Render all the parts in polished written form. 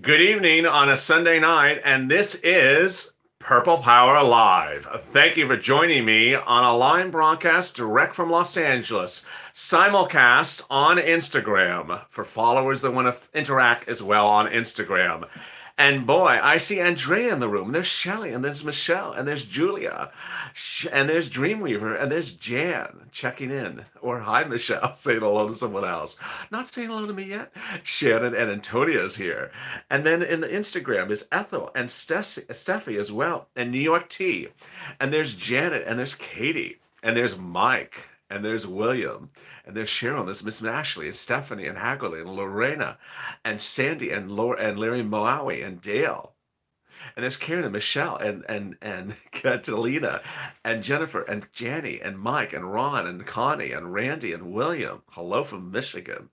Good evening on a Sunday night, and this is Purple Power Live. Thank you for joining me on a live broadcast direct from Los Angeles, simulcast on Instagram for followers that want to interact as well on Instagram. And boy, I see Andrea in the room. There's Shelly, and there's Michelle, and there's Julia, and there's Dreamweaver, and there's Jan checking in. Or hi, Michelle, saying hello to someone else. Not saying hello to me yet. Shannon and Antonia's here. And then in the Instagram is Ethel and Steffi as well, and New York T. And there's Janet, and there's Katie, and there's Mike, and there's William, and there's Cheryl, there's Miss Ashley, and Stephanie, and Hagley, and Lorena, and Sandy, and Laura, and Larry Moawi, and Dale. And there's Karen and Michelle and Catalina and Jennifer and Janny and Mike and Ron and Connie and Randy and William. Hello from Michigan.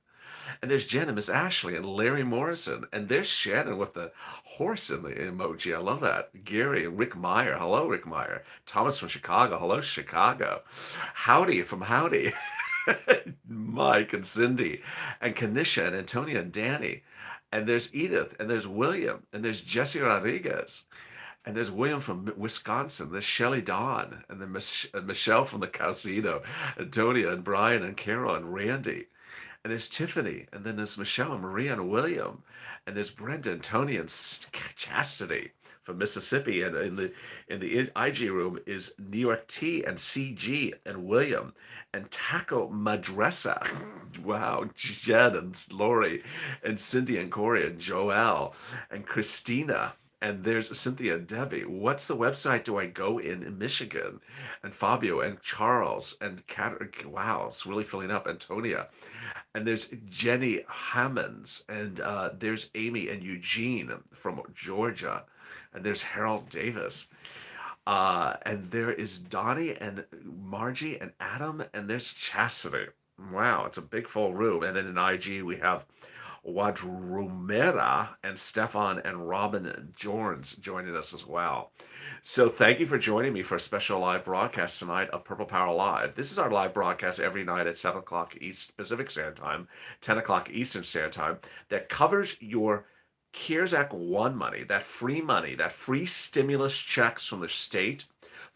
And there's Jen and Miss Ashley and Larry Morrison. And there's Shannon with the horse in the emoji. I love that. Gary and Rick Meyer. Hello, Rick Meyer. Thomas from Chicago. Hello, Chicago. Howdy from Howdy. Mike and Cindy and Kanisha and Antonia and Danny. And there's Edith and there's William and there's Jesse Rodriguez. And there's William from Wisconsin. There's Shelly Dawn. And then Michelle from the Casino. Antonia and Brian and Carol and Randy. And there's Tiffany, and then there's Michelle and Maria and William, and there's Brenda and Tony and Chastity from Mississippi, and in the IG room is New York T and CG and William and Taco Madressa. Wow, Jen and Lori and Cindy and Corey and Joelle and Christina. And there's Cynthia and Debbie. What's the website do I go in Michigan? And Fabio and Charles and Kat. Wow, it's really filling up. Antonia. And there's Jenny Hammonds. And there's Amy and Eugene from Georgia. And there's Harold Davis. And there is Donnie and Margie and Adam. And there's Chastity. Wow, it's a big full room. And then in IG we have Wadrumera and Stefan and Robin Jorns joining us as well. So thank you for joining me for a special live broadcast tonight of Purple Power Live. This is our live broadcast every night at 7 o'clock East Pacific Standard Time, 10 o'clock Eastern Standard Time that covers your CARES Act 1 money, that free stimulus checks from the state,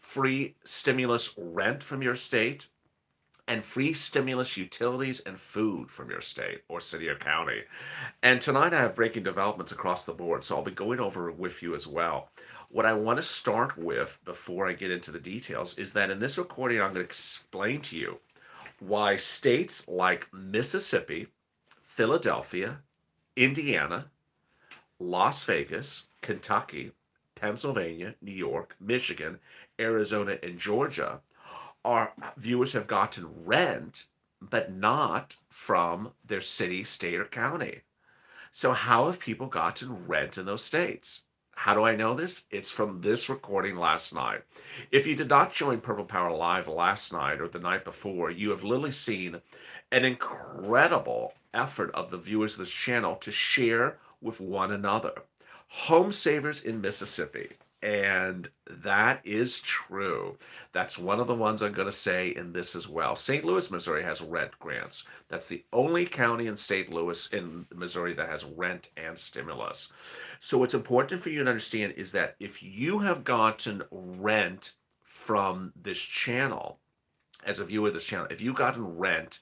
free stimulus rent from your state, and free stimulus utilities and food from your state or city or county. And tonight I have breaking developments across the board, so I'll be going over with you as well. What I want to start with before I get into the details is that in this recording I'm going to explain to you why states like Mississippi, Philadelphia, Indiana, Las Vegas, Kentucky, Pennsylvania, New York, Michigan, Arizona, and Georgia our viewers have gotten rent, but not from their city, state, or county. So how have people gotten rent in those states? How do I know this? It's from this recording last night. If you did not join Purple Power Live last night or the night before, you have literally seen an incredible effort of the viewers of this channel to share with one another. Home savers in Mississippi. And that is true. That's one of the ones I'm going to say in this as well. St. Louis, Missouri has rent grants. That's the only county in St. Louis in Missouri that has rent and stimulus. So what's important for you to understand is that if you have gotten rent from this channel, as a viewer of this channel, if you've gotten rent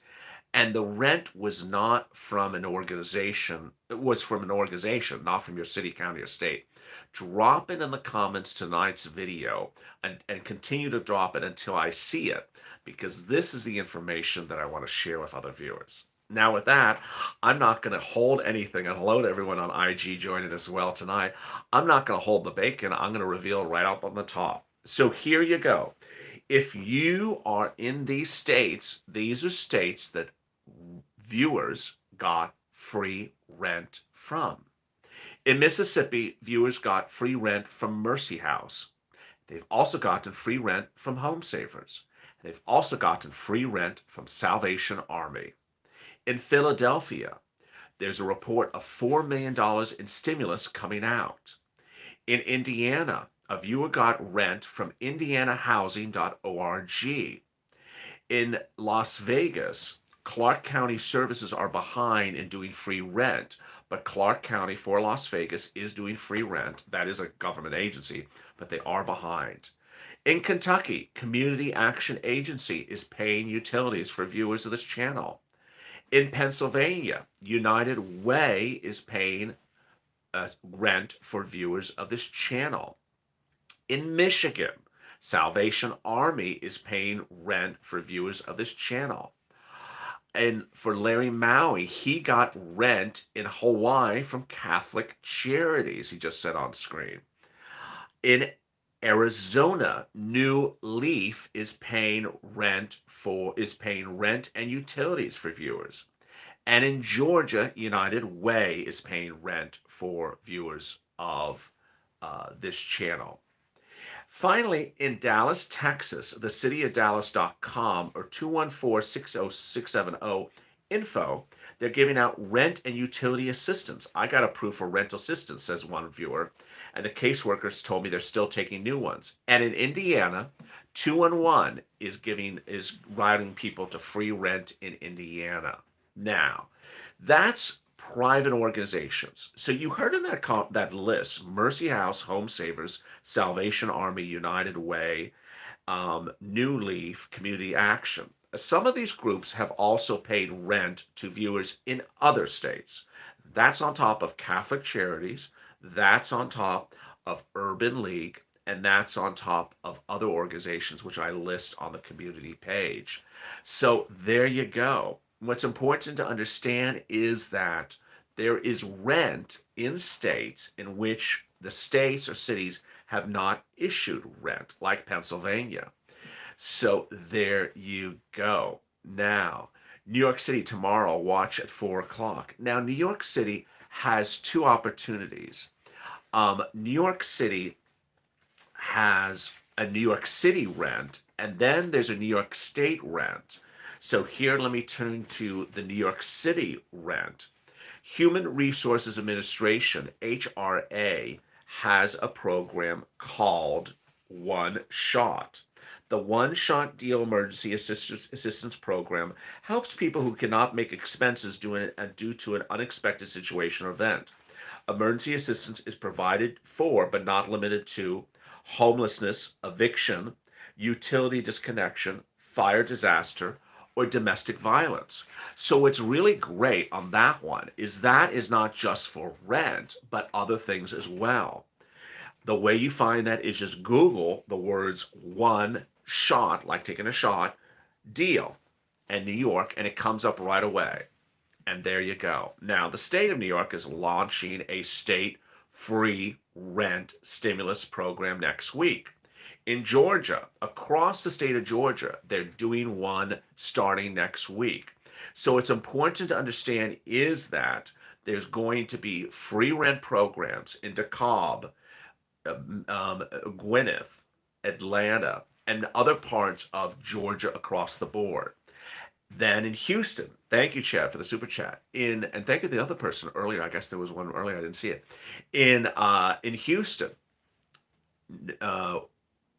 and the rent was not from an organization, it was from an organization, not from your city, county, or state, drop it in the comments tonight's video and continue to drop it until I see it, because this is the information that I want to share with other viewers. Now with that, I'm not going to hold anything, and hello to everyone on IG joining as well tonight. I'm not going to hold the bacon. I'm going to reveal right up on the top. So here you go. If you are in these states, these are states that viewers got free rent from. In Mississippi, viewers got free rent from Mercy House. They've also gotten free rent from Home Savers. They've also gotten free rent from Salvation Army. In Philadelphia, there's a report of $4 million in stimulus coming out. In Indiana, a viewer got rent from indianahousing.org. In Las Vegas, Clark County Services are behind in doing free rent, but Clark County for Las Vegas is doing free rent. That is a government agency, but they are behind. In Kentucky, Community Action Agency is paying utilities for viewers of this channel. In Pennsylvania, United Way is paying rent for viewers of this channel. In Michigan, Salvation Army is paying rent for viewers of this channel. And for Larry Maui, he got rent in Hawaii from Catholic Charities, he just said on screen. In Arizona, New Leaf is paying rent and utilities for viewers. And in Georgia, United Way is paying rent for viewers of this channel. Finally, in Dallas, Texas, the cityofdallas.com or 214-60670 info, they're giving out rent and utility assistance. I got approved for rental assistance, says one viewer, and the caseworkers told me they're still taking new ones. And in Indiana, 211 is routing people to free rent in Indiana. Now, that's private organizations. So you heard in that list: Mercy House, Home Savers, Salvation Army, United Way, New Leaf, Community Action. Some of these groups have also paid rent to viewers in other states. That's on top of Catholic Charities. That's on top of Urban League. And that's on top of other organizations, which I list on the community page. So there you go. What's important to understand is that there is rent in states in which the states or cities have not issued rent, like Pennsylvania. So there you go. Now, New York City tomorrow, watch at 4 o'clock. Now, New York City has two opportunities. New York City has a New York City rent, and then there's a New York State rent. So here, let me turn to the New York City rent. Human Resources Administration, HRA, has a program called One Shot. The One Shot Deal Emergency Assistance Program helps people who cannot make expenses due to an unexpected situation or event. Emergency assistance is provided for, but not limited to, homelessness, eviction, utility disconnection, fire disaster, or domestic violence. So what's really great on that is not just for rent, but other things as well. The way you find that is just Google the words one shot, like taking a shot, deal, and New York, and it comes up right away. And there you go. Now, the state of New York is launching a state free rent stimulus program next week. In Georgia, across the state of Georgia, they're doing one starting next week. So it's important to understand is that there's going to be free rent programs in DeKalb, Gwinnett, Atlanta, and other parts of Georgia across the board. Then in Houston, thank you, Chad, for the super chat. And thank you to the other person earlier. I guess there was one earlier. I didn't see it. In Houston, uh,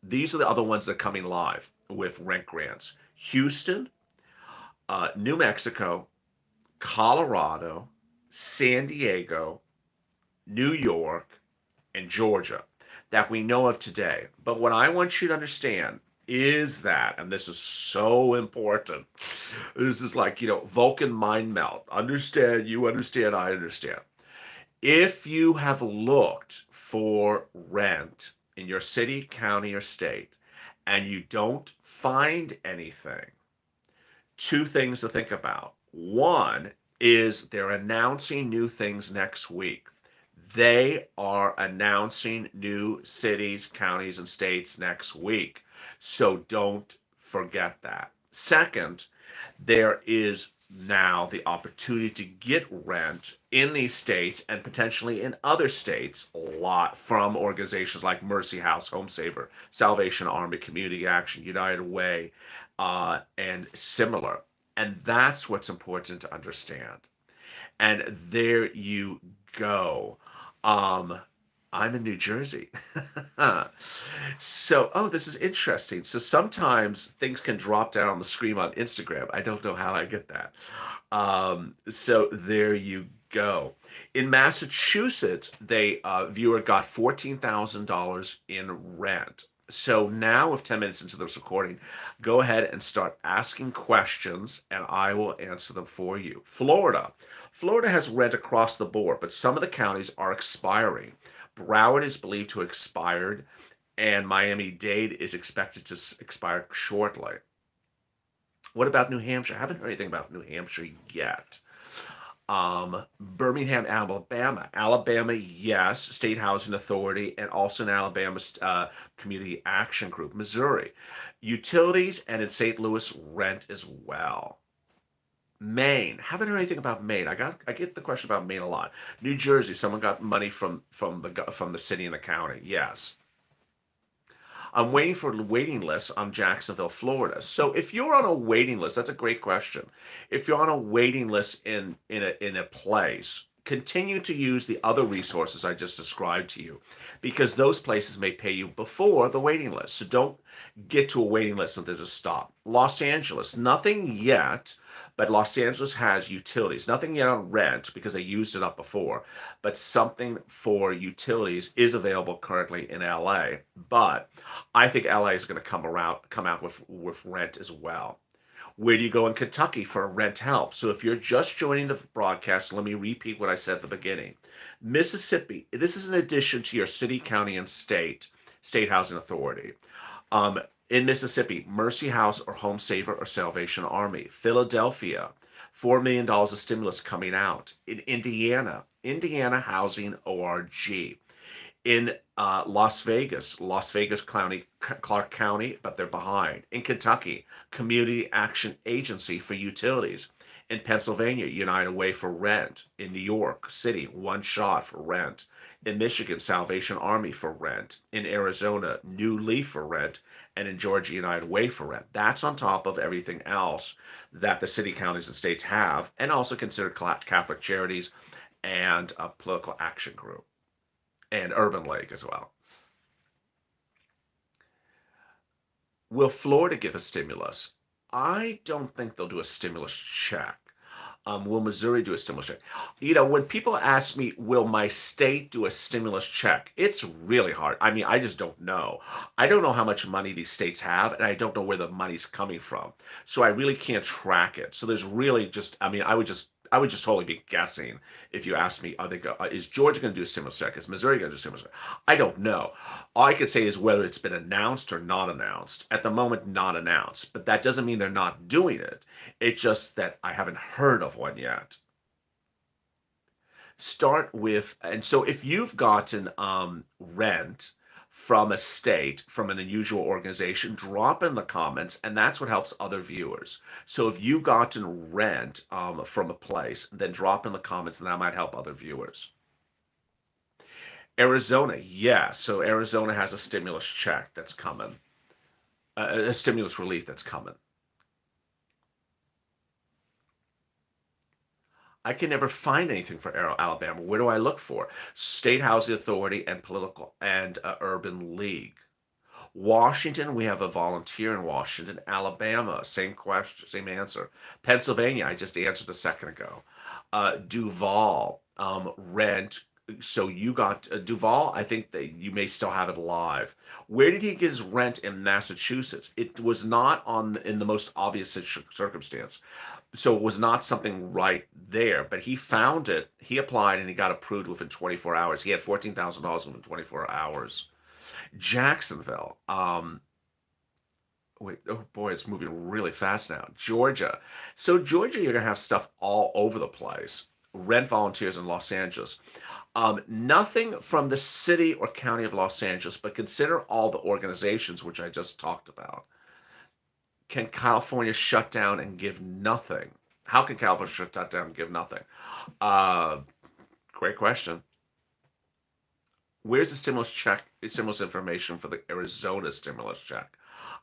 these are the other ones that are coming live with rent grants. Houston, New Mexico, Colorado, San Diego, New York, and Georgia that we know of today. But what I want you to understand is that, and this is so important, this is like, Vulcan mind melt. Understand, you understand, I understand. If you have looked for rent in your city, county, or state, and you don't find anything, two things to think about. One is they're announcing new things next week. They are announcing new cities, counties, and states next week. So don't forget that. Second, there is now the opportunity to get rent in these states and potentially in other states a lot from organizations like Mercy House, Home Saver, Salvation Army, Community Action, United Way, and similar. And that's what's important to understand. And there you go. Um, I'm in New Jersey. So, oh, this is interesting. So sometimes things can drop down on the screen on Instagram. I don't know how I get that. So there you go. In Massachusetts, they viewer got $14,000 in rent. So now, with 10 minutes into this recording, go ahead and start asking questions, and I will answer them for you. Florida. Florida has rent across the board, but some of the counties are expiring. Broward is believed to have expired, and Miami-Dade is expected to expire shortly. What about New Hampshire? I haven't heard anything about New Hampshire yet. Birmingham, Alabama. Alabama, yes, State Housing Authority, and also an Alabama Community Action Group. Missouri, utilities, and in St. Louis, rent as well. Maine, haven't heard anything about Maine. I get the question about Maine a lot. New Jersey, someone got money from the city and the county. Yes. I'm waiting for waiting lists on Jacksonville, Florida. So if you're on a waiting list, that's a great question. If you're on a waiting list in a place, continue to use the other resources I just described to you, because those places may pay you before the waiting list. So don't get to a waiting list and then just stop. Los Angeles, nothing yet, but Los Angeles has utilities. Nothing yet on rent because they used it up before, but something for utilities is available currently in LA. But I think LA is going to come out with rent as well. Where do you go in Kentucky for rent help? So if you're just joining the broadcast, let me repeat what I said at the beginning. Mississippi, this is in addition to your city, county, and state housing authority. In Mississippi, Mercy House or Home Saver or Salvation Army. Philadelphia, $4 million of stimulus coming out. In Indiana Housing ORG. In Las Vegas, Clark County, but they're behind. In Kentucky, Community Action Agency for Utilities. In Pennsylvania, United Way for rent. In New York City, One Shot for rent. In Michigan, Salvation Army for rent. In Arizona, New Leaf for rent. And in Georgia, United Way for rent. That's on top of everything else that the city, counties, and states have, and also consider Catholic Charities and a political action group, and Urban League as well. Will Florida give a stimulus? I don't think they'll do a stimulus check. Will Missouri do a stimulus check? When people ask me, will my state do a stimulus check? It's really hard. I mean, I just don't know. I don't know how much money these states have, and I don't know where the money's coming from. So I really can't track it. So there's really just, I mean, I would just totally be guessing if you asked me, is Georgia going to do a stimulus check? Is Missouri going to do a stimulus check? I don't know. All I can say is whether it's been announced or not announced. At the moment, not announced. But that doesn't mean they're not doing it. It's just that I haven't heard of one yet. Start with, and so if you've gotten rent from a state, from an unusual organization, drop in the comments, and that's what helps other viewers. So if you've gotten rent from a place, then drop in the comments, and that might help other viewers. Arizona, yeah. So Arizona has a stimulus check that's coming, a stimulus relief that's coming. I can never find anything for Alabama. Where do I look for? State Housing Authority and political and urban league. Washington, we have a volunteer in Washington. Alabama, same question, same answer. Pennsylvania, I just answered a second ago. Duval, rent. So you got Duval. I think that you may still have it live. Where did he get his rent in Massachusetts? It was not in the most obvious circumstance, so it was not something right there. But he found it. He applied and he got approved within 24 hours. He had $14,000 within 24 hours. Jacksonville. Wait, oh boy, it's moving really fast now. Georgia. So Georgia, you're gonna have stuff all over the place. Rent volunteers in Los Angeles. Nothing from the city or county of Los Angeles, but consider all the organizations which I just talked about. Can California shut down and give nothing? How can California shut that down and give nothing? Uh, Great question. Where's the stimulus information for the Arizona stimulus check?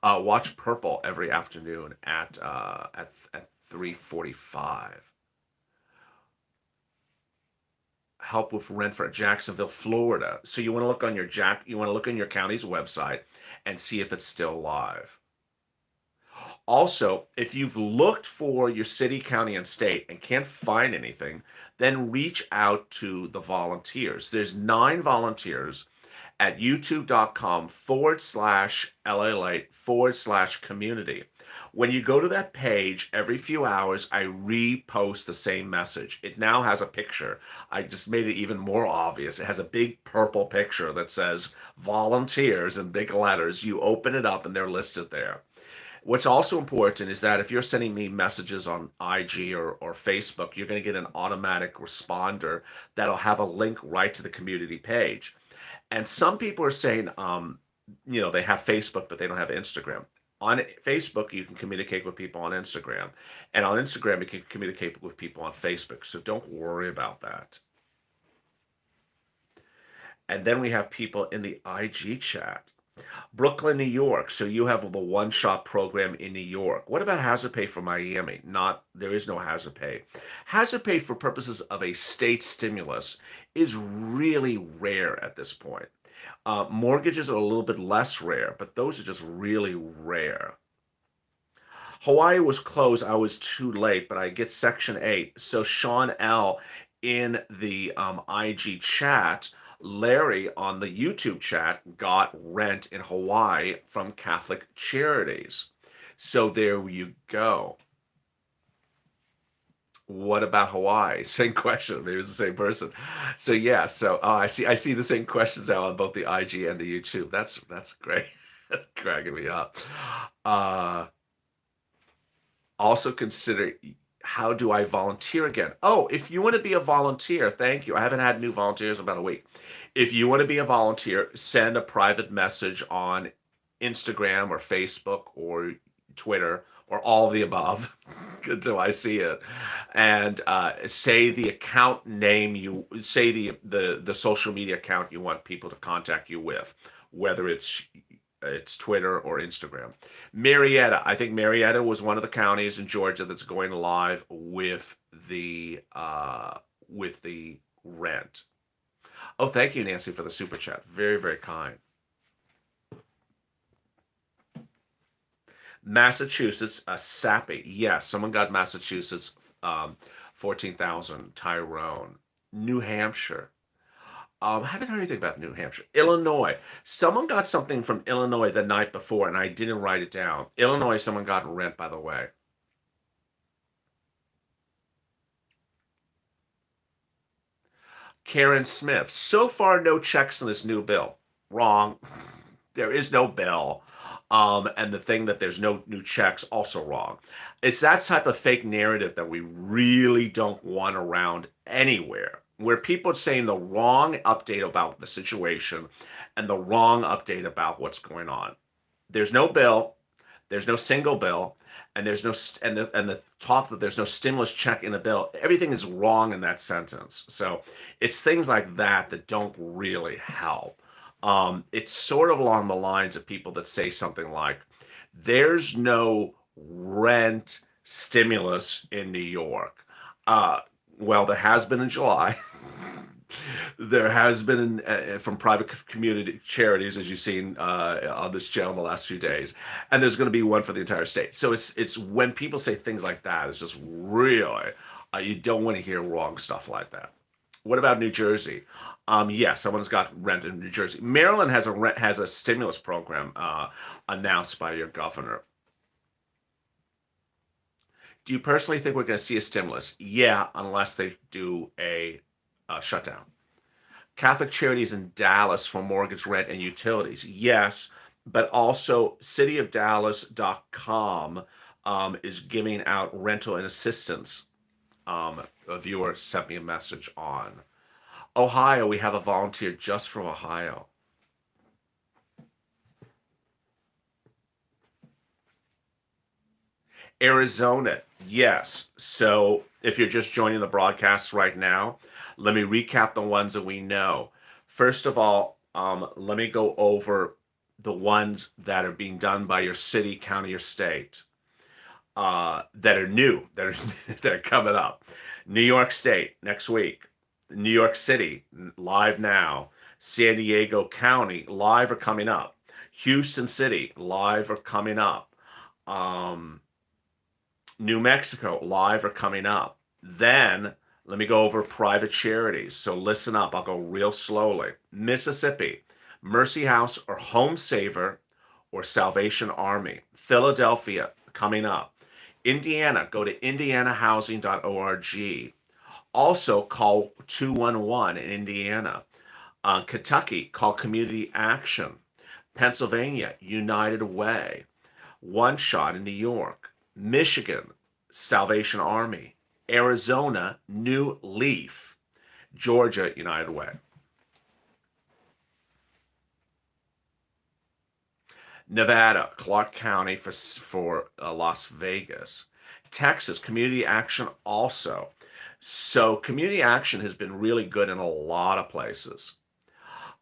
Watch Purple every afternoon at 3:45. Help with rent for Jacksonville, Florida. So you want to look on you want to look on your county's website and see if it's still live. Also, if you've looked for your city, county, and state and can't find anything, then reach out to the volunteers. There's 9 volunteers at youtube.com/LALATE/community. When you go to that page, every few hours, I repost the same message. It now has a picture. I just made it even more obvious. It has a big purple picture that says volunteers in big letters. You open it up and they're listed there. What's also important is that if you're sending me messages on IG or Facebook, you're going to get an automatic responder that'll have a link right to the community page. And some people are saying, they have Facebook, but they don't have Instagram. On Facebook, you can communicate with people on Instagram. And on Instagram, you can communicate with people on Facebook. So don't worry about that. And then we have people in the IG chat. Brooklyn, New York. So you have the one-shot program in New York. What about hazard pay for Miami? Not, there is no hazard pay. Hazard pay for purposes of a state stimulus is really rare at this point. Mortgages are a little bit less rare, but those are just really rare. Hawaii was closed. I was too late, but I get Section 8. So Sean L. in the IG chat, Larry on the YouTube chat got rent in Hawaii from Catholic Charities. So there you go. What about Hawaii? Same question. Maybe it's the same person. So yeah. So I see the same questions now on both the IG and the YouTube. That's great. Cracking me up. Uh, Also consider, how do I volunteer again? Oh, if you want to be a volunteer, thank you. I haven't had new volunteers in about a week. If you want to be a volunteer, send a private message on Instagram or Facebook or Twitter or all of the above until I see it, and say the account name, you say the social media account you want people to contact you with, whether it's Twitter or Instagram. Marietta, I think Marietta was one of the counties in Georgia that's going live with the rent. Oh, thank you, Nancy, for the super chat. Very, very kind. Massachusetts, Sappy. Yes, someone got Massachusetts, 14,000. Tyrone. New Hampshire. I haven't heard anything about New Hampshire. Illinois. Someone got something from Illinois the night before, and I didn't write it down. Illinois, someone got rent, by the way. Karen Smith. So far, no checks in this new bill. Wrong. There is no bill. And the thing that there's no new checks, also wrong. It's that type of fake narrative that we really don't want around anywhere, where people are saying the wrong update about the situation and the wrong update about what's going on. There's no bill, there's no single bill, and there's no and the talk that there's no stimulus check in the bill. Everything is wrong in that sentence. So it's things like that that don't really help. It's sort of along the lines of people that say something like, "There's no rent stimulus in New York." Uh, well, there has been in July. There has been from private community charities, as you've seen on this channel the last few days, and there's going to be one for the entire state. So it's when people say things like that, it's just really you don't want to hear wrong stuff like that. What about New Jersey? Yes, someone's got rent in New Jersey. Maryland has a stimulus program announced by your governor. Do you personally think we're going to see a stimulus? Yeah, unless they do a shutdown. Catholic Charities in Dallas for mortgage, rent, and utilities. Yes, but also cityofdallas.com is giving out rental and assistance. A viewer sent me a message on. Ohio, we have a volunteer just for Ohio. Arizona, yes. So if you're just joining the broadcast right now, let me recap the ones that we know. First of all, let me go over the ones that are being done by your city, county, or state that are new, that are that are coming up. New York State next week. New York City live now. San Diego County live or coming up. Houston City live or coming up. Um, New Mexico, live or coming up. Then let me go over private charities. So listen up, I'll go real slowly. Mississippi, Mercy House or Home Saver or Salvation Army. Philadelphia, coming up. Indiana, go to indianahousing.org. Also, call 211 in Indiana. Kentucky, call Community Action. Pennsylvania, United Way. One Shot in New York. Michigan, Salvation Army. Arizona, New Leaf. Georgia, United Way. Nevada, Clark County for Las Vegas. Texas, Community Action also. So Community Action has been really good in a lot of places.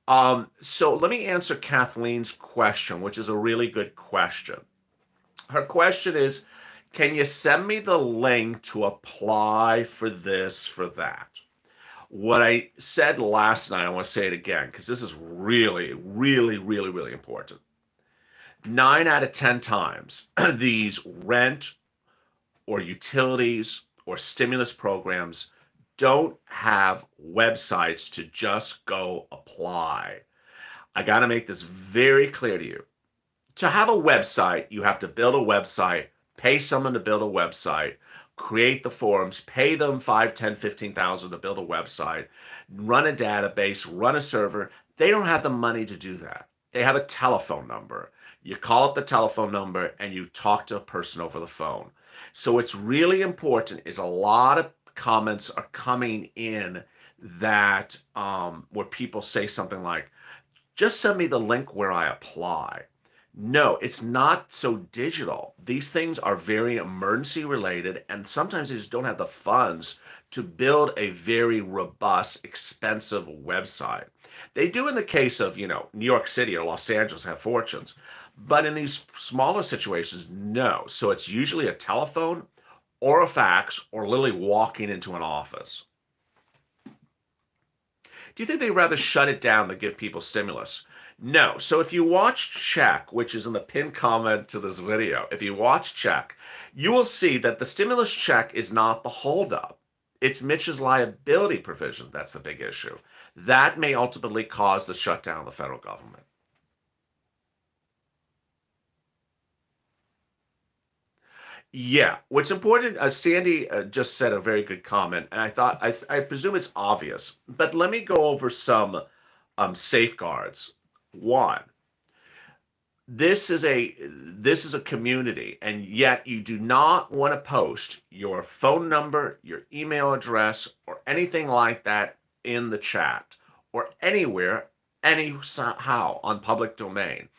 So let me answer Kathleen's question, which is a really good question. Her question is, can you send me the link to apply for this, for that? What I said last night, I want to say it again because this is really, really, really, really important. 9 out of 10 times, these rent or utilities or stimulus programs don't have websites to just go apply. I got to make this very clear to you. To have a website, you have to build a website, pay someone to build a website, create the forums, pay them 5, 10, 15,000 to build a website, run a database, run a server. They don't have the money to do that. They have a telephone number. You call up the telephone number and you talk to a person over the phone. So what's really important is a lot of comments are coming in that where people say something like, just send me the link where I apply. No, it's not so digital. These things are very emergency related, and sometimes they just don't have the funds to build a very robust, expensive website. They do in the case of, New York City or Los Angeles have fortunes, but in these smaller situations, no. So it's usually a telephone or a fax or literally walking into an office. Do you think they'd rather shut it down than give people stimulus? No. So if you watch Check, which is in the pinned comment to this video, if you watch Check, you will see that the stimulus check is not the holdup. It's Mitch's liability provision that's the big issue. That may ultimately cause the shutdown of the federal government. Yeah, what's important, Sandy just said a very good comment, and I presume it's obvious, but let me go over some safeguards. One, this is a community, and yet you do not want to post your phone number, your email address, or anything like that in the chat or anywhere, anyhow on public domain.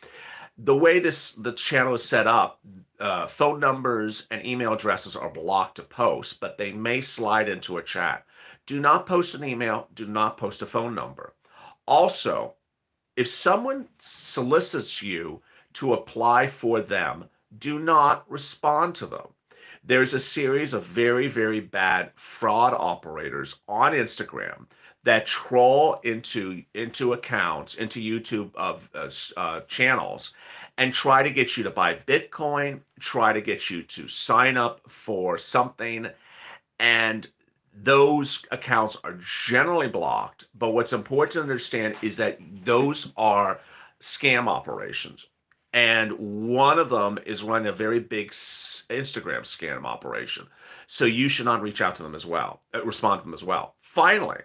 The way the channel is set up, phone numbers and email addresses are blocked to post, but they may slide into a chat. Do not post an email. Do not post a phone number. Also, if someone solicits you to apply for them, do not respond to them. There's a series of very, very bad fraud operators on Instagram that troll into accounts, into YouTube of channels, and try to get you to buy Bitcoin, try to get you to sign up for something, and those accounts are generally blocked. But what's important to understand is that those are scam operations. And one of them is running a very big Instagram scam operation. So you should not reach out to them as well, respond to them as well. Finally,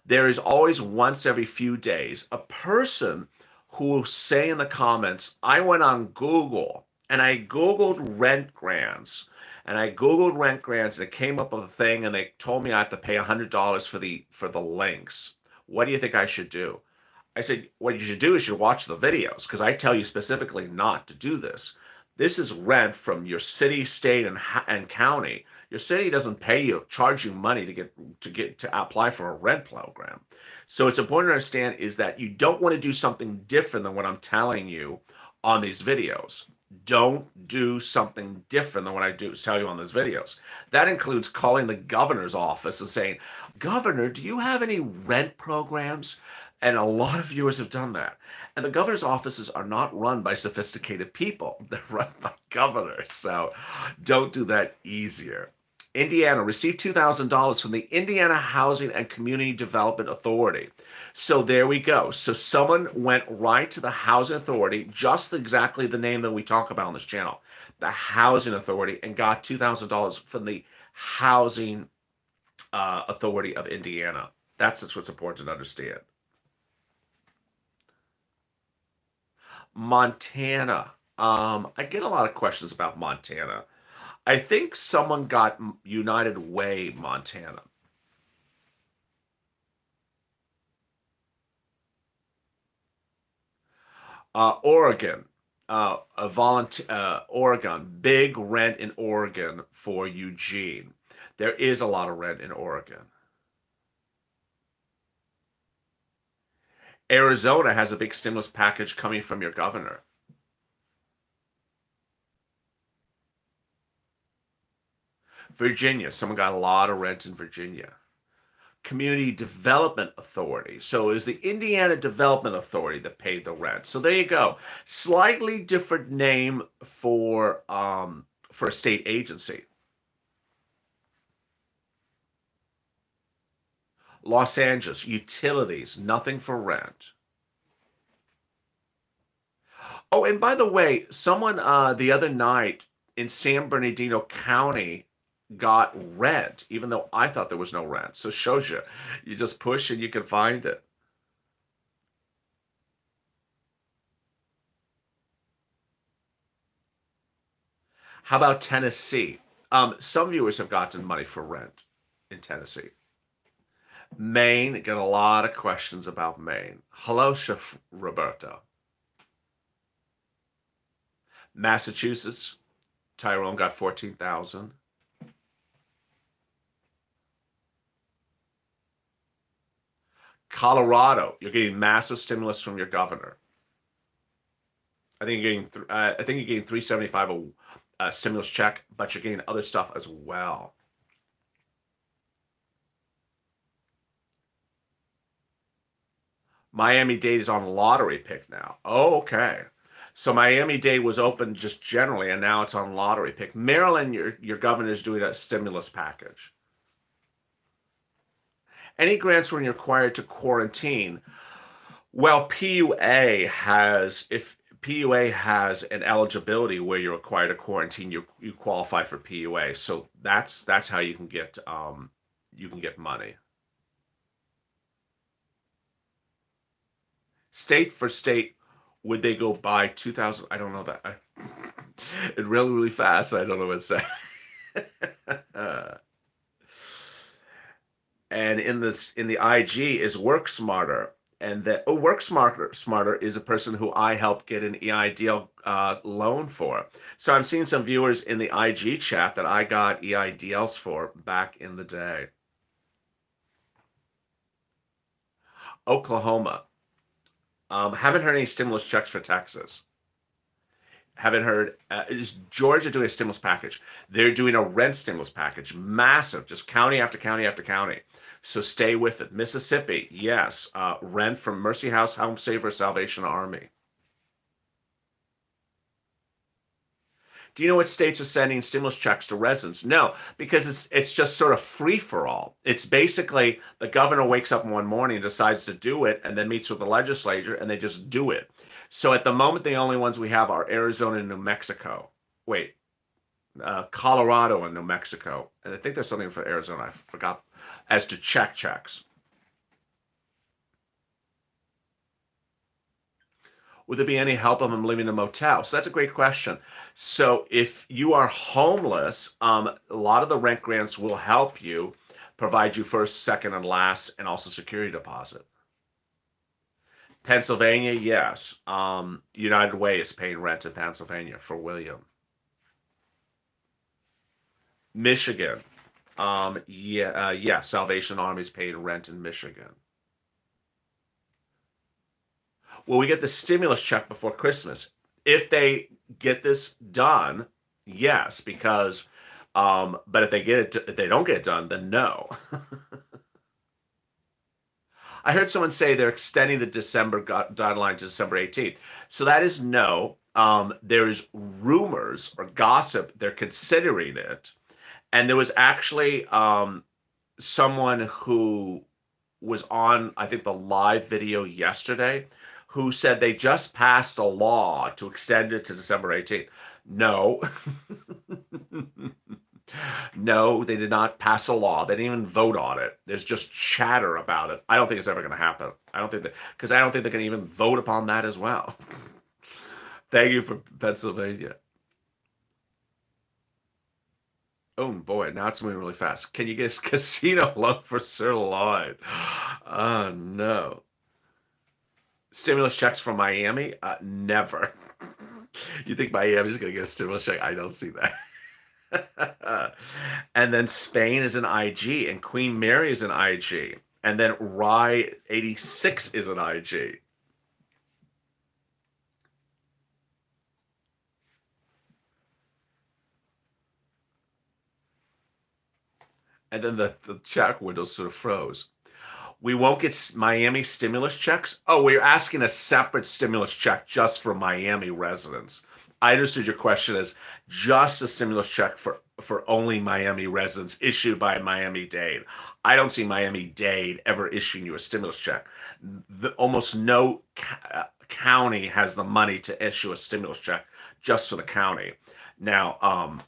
there is always once every few days a person who will say in the comments, I went on Google and I Googled rent grants and I Googled rent grants and it came up with a thing and they told me I have to pay $100 for the links. What do you think I should do? I said, what you should do is you should watch the videos because I tell you specifically not to do this. This is rent from your city, state, and county. Your city doesn't pay you, charge you money to apply for a rent program. So it's important to understand is that you don't want to do something different than what I'm telling you on these videos. Don't do something different than what I do tell you on those videos. That includes calling the governor's office and saying, Governor, do you have any rent programs? And a lot of viewers have done that. And the governor's offices are not run by sophisticated people. They're run by governors. So don't do that easier. Indiana received $2,000 from the Indiana Housing and Community Development Authority. So there we go. So someone went right to the Housing Authority, just exactly the name that we talk about on this channel, the Housing Authority, and got $2,000 from the Housing Authority of Indiana. That's what's important to understand. Montana. I get a lot of questions about Montana. I think someone got United Way, Montana. Oregon, Oregon, big rent in Oregon for Eugene. There is a lot of rent in Oregon. Arizona has a big stimulus package coming from your governor. Virginia, someone got a lot of rent in Virginia. Community Development Authority. So it was the Indiana Development Authority that paid the rent. So there you go. Slightly different name for a state agency. Los Angeles, utilities, nothing for rent. Oh, and by the way, someone the other night in San Bernardino County got rent, even though I thought there was no rent. So shows you, you just push and you can find it. How about Tennessee? Some viewers have gotten money for rent in Tennessee. Maine, get a lot of questions about Maine. Hello, Chef Roberto. Massachusetts, Tyrone got 14,000. Colorado, you're getting massive stimulus from your governor. I think you're getting 375 a stimulus check, but you're getting other stuff as well. Miami-Dade is on lottery pick now. Oh, okay. So Miami-Dade was open just generally, and now it's on lottery pick. Maryland, your governor is doing a stimulus package. Any grants when you're required to quarantine? Well, PUA has an eligibility where you're required to quarantine, you qualify for PUA. So that's how you can get money. State for state, would they go by 2000? I don't know that. It really fast. I don't know what to say. And in the IG is Work Smarter, and that Work Smarter is a person who I helped get an EIDL loan for. So I'm seeing some viewers in the IG chat that I got EIDLs for back in the day. Oklahoma. Haven't heard any stimulus checks for Texas. Haven't heard. Is Georgia doing a stimulus package? They're doing a rent stimulus package, massive, just county after county after county. So stay with it. Mississippi, yes, rent from Mercy House, Home Saver, Salvation Army. Do you know what states are sending stimulus checks to residents? No, because it's just sort of free for all. It's basically the governor wakes up one morning, decides to do it, and then meets with the legislature, and they just do it. So at the moment, the only ones we have are Arizona and New Mexico. Wait, Colorado and New Mexico, and I think there's something for Arizona. I forgot as to checks. Would there be any help if I'm living in a motel? So that's a great question. So if you are homeless, a lot of the rent grants will help you provide you first, second, and last, and also security deposit. Pennsylvania, yes. United Way is paying rent in Pennsylvania for William. Michigan, yeah, Salvation Army is paying rent in Michigan. Well, we get the stimulus check before Christmas. If they get this done, yes, because but if if they don't get it done, then no. I heard someone say they're extending the December deadline to December 18th. So that is no. There's rumors or gossip they're considering it. And there was actually someone who was on, I think, the live video yesterday who said they just passed a law to extend it to December 18th. No, no, they did not pass a law. They didn't even vote on it. There's just chatter about it. I don't think it's ever going to happen. I don't think that, because I don't think they can even vote upon that as well. Thank you for Pennsylvania. Oh boy, now it's moving really fast. Can you get a casino loan for sirloin? Oh no. Stimulus checks from Miami? Never. You think Miami's going to get a stimulus check? I don't see that. And then Spain is an IG, and Queen Mary is an IG, and then Rye 86 is an IG. And then the chat window sort of froze. We won't get Miami stimulus checks. Oh, we're asking a separate stimulus check just for Miami residents. I understood your question as just a stimulus check for only Miami residents issued by Miami-Dade. I don't see Miami-Dade ever issuing you a stimulus check. Almost no county has the money to issue a stimulus check just for the county. Now,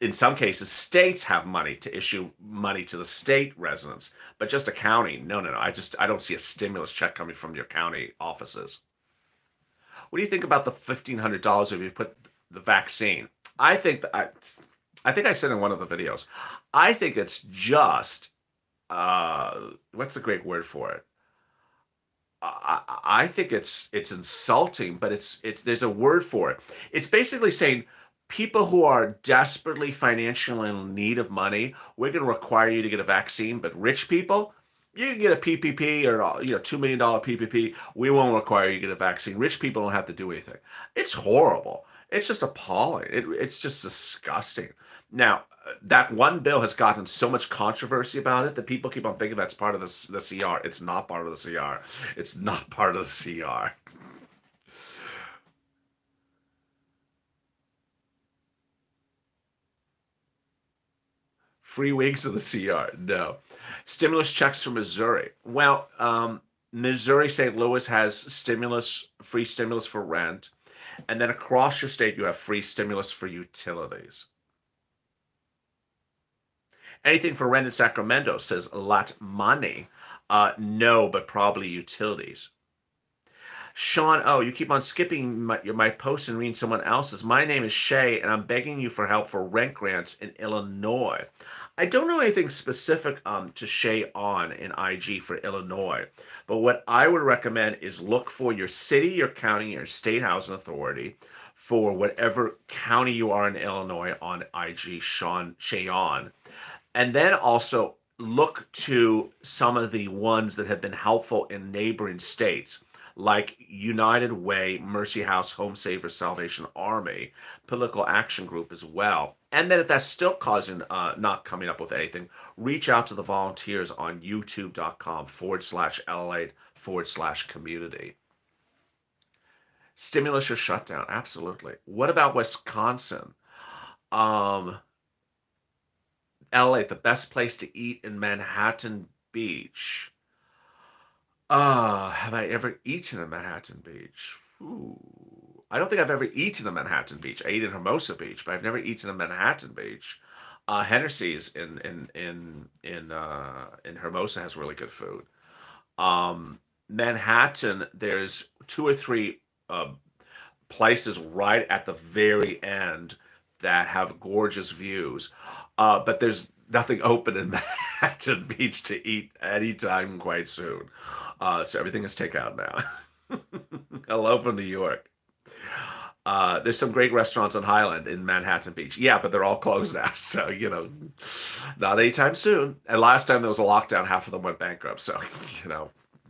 in some cases, states have money to issue money to the state residents, but just a county, no, no, no. I don't see a stimulus check coming from your county offices. What do you think about the $1,500 if you put the vaccine? I think that I think I said in one of the videos. I think it's just what's the great word for it? I think it's insulting, but it's there's a word for it. It's basically saying people who are desperately financially in need of money, we're going to require you to get a vaccine, but rich people, you can get a PPP or $2 million PPP. We won't require you to get a vaccine. Rich people don't have to do anything. It's horrible. It's just appalling. It's just disgusting. Now, that one bill has gotten so much controversy about it that people keep on thinking that's part of the CR. It's not part of the CR. It's not part of the CR. Free weeks of the CR. No. Stimulus checks for Missouri. Well, Missouri, St. Louis has free stimulus for rent. And then across your state, you have free stimulus for utilities. Anything for rent in Sacramento, says Lat Money. No, but probably utilities. Sean, oh, you keep on skipping my post and reading someone else's. My name is Shay, and I'm begging you for help for rent grants in Illinois. I don't know anything specific to Shay on in IG for Illinois, but what I would recommend is look for your city, your county, your state housing authority for whatever county you are in Illinois on IG, Shay on, and then also look to some of the ones that have been helpful in neighboring states, like United Way, Mercy House, Home Savers, Salvation Army, Political Action Group as well. And then if that's still causing not coming up with anything, reach out to the volunteers on youtube.com/LALATE/community. Stimulus or shutdown, absolutely. What about Wisconsin? Um, LA, the best place to eat in Manhattan Beach. Have I ever eaten in Manhattan Beach? Ooh. I don't think I've ever eaten in Manhattan Beach. I ate in Hermosa Beach, but I've never eaten in Manhattan Beach. Hennessy's in Hermosa has really good food. Manhattan, there's two or three places right at the very end that have gorgeous views, but there's nothing open in Manhattan Beach to eat anytime quite soon. So everything is takeout now. Hello from New York. There's some great restaurants on Highland in Manhattan Beach. Yeah, but they're all closed now. So, not anytime soon. And last time there was a lockdown, half of them went bankrupt. So,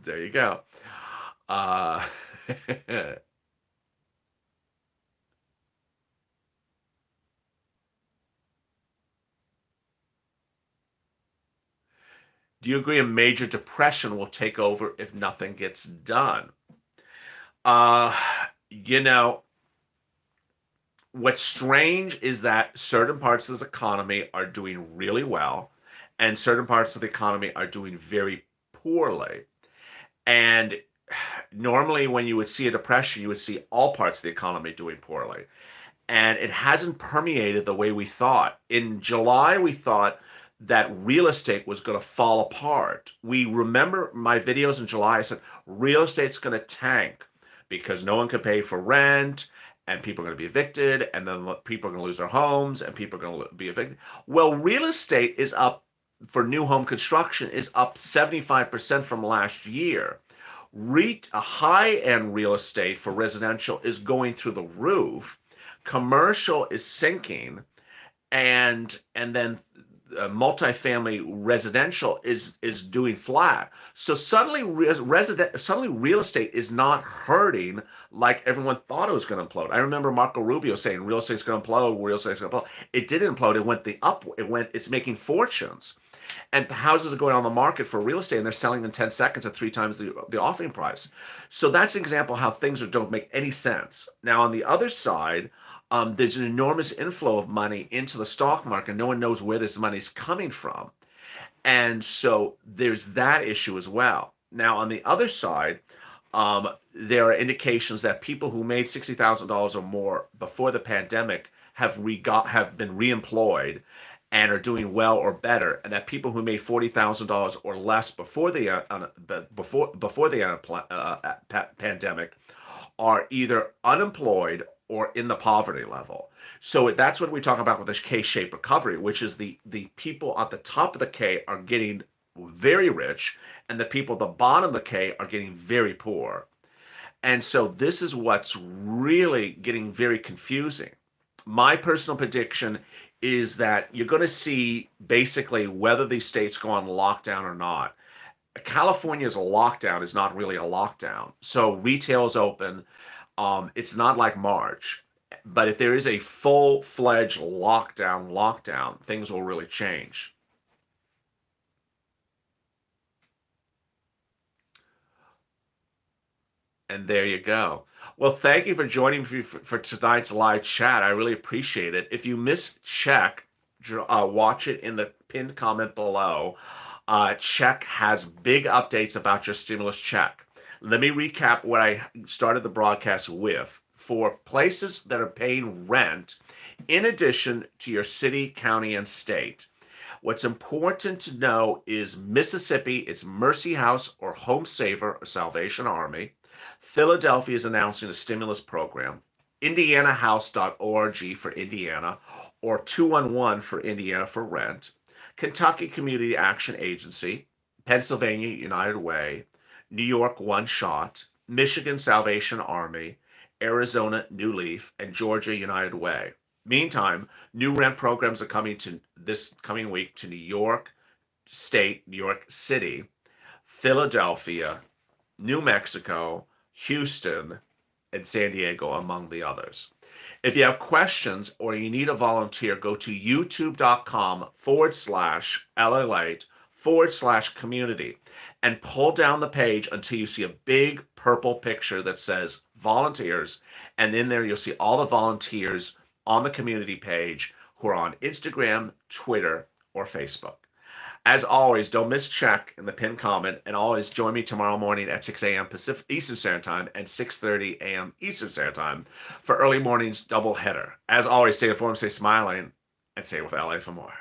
there you go. Uh, Do you agree a major depression will take over if nothing gets done? Uh, you know, what's strange is that certain parts of this economy are doing really well, and certain parts of the economy are doing very poorly. And normally, when you would see a depression, you would see all parts of the economy doing poorly. And it hasn't permeated the way we thought. In July, we thought that real estate was going to fall apart. We remember my videos in July. I said real estate's going to tank because no one can pay for rent and people are going to be evicted and then people are going to lose their homes and people are going to be evicted. Well, real estate is up for new home construction is up 75% from last year. High-end real estate for residential is going through the roof. Commercial is sinking, and then multifamily residential is doing flat. So suddenly real estate is not hurting like everyone thought it was going to implode. I remember Marco Rubio saying real estate's going to implode, real estate's going to implode. It didn't implode. It went the up. It went. It's making fortunes. And houses are going on the market for real estate and they're selling in 10 seconds at three times the offering price. So that's an example of how things don't make any sense. Now, on the other side, there's an enormous inflow of money into the stock market. No one knows where this money is coming from. And so there's that issue as well. Now, on the other side, there are indications that people who made $60,000 or more before the pandemic have been reemployed and are doing well or better, and that people who made $40,000 or less before the pandemic are either unemployed or in the poverty level. So that's what we talk about with this K-shaped recovery, which is the people at the top of the K are getting very rich, and the people at the bottom of the K are getting very poor. And so this is what's really getting very confusing. My personal prediction is that you're going to see basically whether these states go on lockdown or not. California's lockdown is not really a lockdown. So retail's open. It's not like March. But if there is a full-fledged lockdown, things will really change. And there you go. Well, thank you for joining me for tonight's live chat. I really appreciate it. If you missed Check, watch it in the pinned comment below. Check has big updates about your stimulus check. Let me recap what I started the broadcast with. For places that are paying rent, in addition to your city, county, and state, what's important to know is Mississippi, it's Mercy House or Home Saver or Salvation Army. Philadelphia is announcing a stimulus program. IndianaHouse.org for Indiana, or 211 for Indiana for rent. Kentucky Community Action Agency, Pennsylvania United Way, New York One Shot, Michigan Salvation Army, Arizona New Leaf, and Georgia United Way. Meantime, new rent programs are coming to this coming week to New York State, New York City, Philadelphia, New Mexico, Houston, and San Diego, among the others. If you have questions or you need a volunteer, go to youtube.com/LALATE/community and pull down the page until you see a big purple picture that says volunteers. And in there, you'll see all the volunteers on the community page who are on Instagram, Twitter, or Facebook. As always, don't miss Check in the pinned comment, and always join me tomorrow morning at 6 a.m. Pacific Eastern Standard Time and 6:30 a.m. Eastern Standard Time for early morning's double header. As always, stay informed, stay smiling, and stay with LA for more.